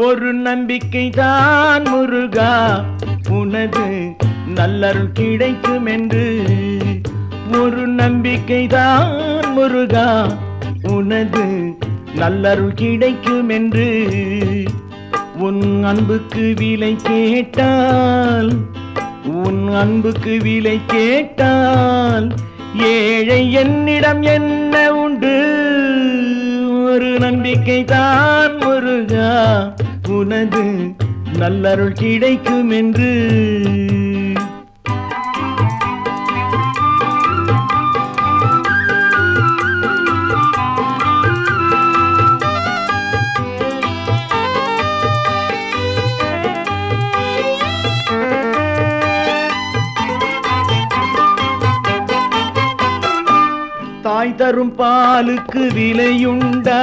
ஒரு நம்பிக்கை தான் முருகா, உனது நல்லருள் கிடைக்கும் என்று. ஒரு நம்பிக்கை தான் முருகா, உனது நல்லருள் கிடைக்கும் என்று. உன் அன்புக்கு விலை கேட்டால், உன் அன்புக்கு விலை கேட்டால் ஏழை என்னிடம் என்ன உண்டு. ஒரு நம்பிக்கை தான் முருகா, உனது நல்லருள் கிடைக்கும் என்று. தாய் தரும் பாலுக்கு விலையுண்டா,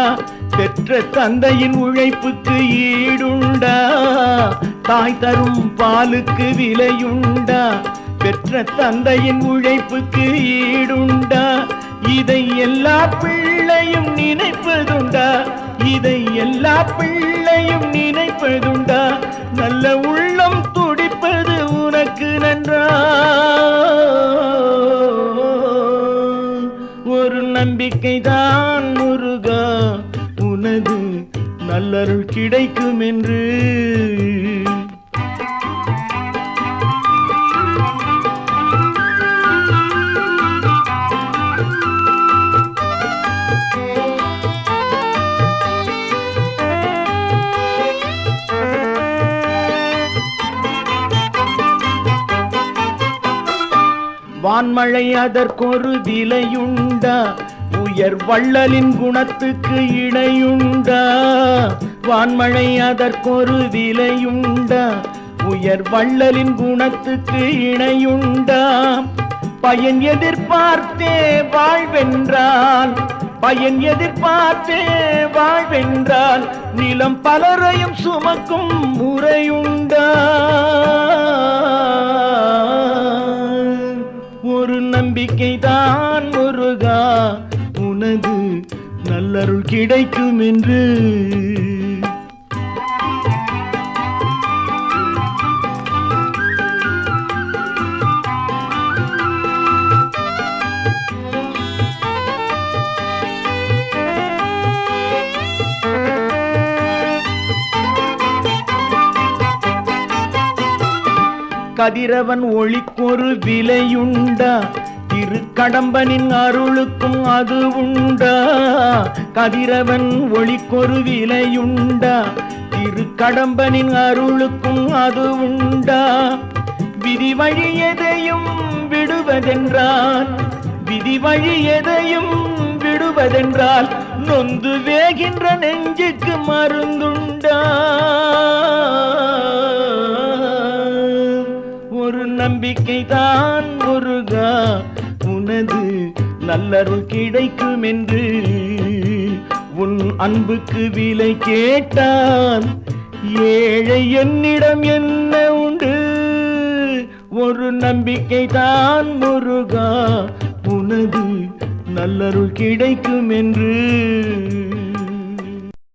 பெற்ற தந்தையின் உழைப்புக்கு ஈடுண்டா. தாய் தரும் பாலுக்கு விலையுண்டா, பெற்ற தந்தையின் உழைப்புக்கு ஈடுண்டா. இதை எல்லா பிள்ளையும் நினைப்பதுண்டா, இதை எல்லா பிள்ளையும் நினைப்பதுண்டா. நல்ல உள்ளம் துடிப்பது உனக்கு நன்றா. ஒரு நம்பிக்கை தான் முருகா, உனது நல்லருள் கிடைக்கும் என்று. வான்மழை அதற்கொரு விலையுண்டா, உயர் வள்ளலின் குணத்துக்கு இணையுண்டா. வான்மழை அதற்கொரு விலையுண்டா, உயர் வள்ளலின் குணத்துக்கு இணையுண்டா. பயன் எதிர்பார்த்தே வாழ்வென்றால், பயன் எதிர்பார்த்தே வாழ்வென்றால் நிலம் பலரையும் சுமக்கும் முறையுண்டா. ஒரு நம்பிக்கை தான் முருகா, உனது நல்லருள் கிடைக்கும் என்று. கதிரவன் ஒளிக்கொரு விலையுண்டா, திருக்கடம்பனின் அருளுக்கும் அது உண்டா. கதிரவன் ஒளிக்கொரு விலையுண்டா, திருக்கடம்பனின் அருளுக்கும் அது உண்டா. விதி வழி எதையும் விடுவதென்றால், விதி வழி எதையும் விடுவதென்றால் நொந்து வேகின்ற நெஞ்சுக்கு மருந்துண்டா. ஒரு நம்பிக்கை தான் முருகா, உனது நல்லருள் கிடைக்கும் என்று. உன் அன்புக்கு விலை கேட்டால் ஏழை என்னிடம் என்ன உண்டு. ஒரு நம்பிக்கை தான் முருகா, உனது நல்லருள் கிடைக்கும் என்று.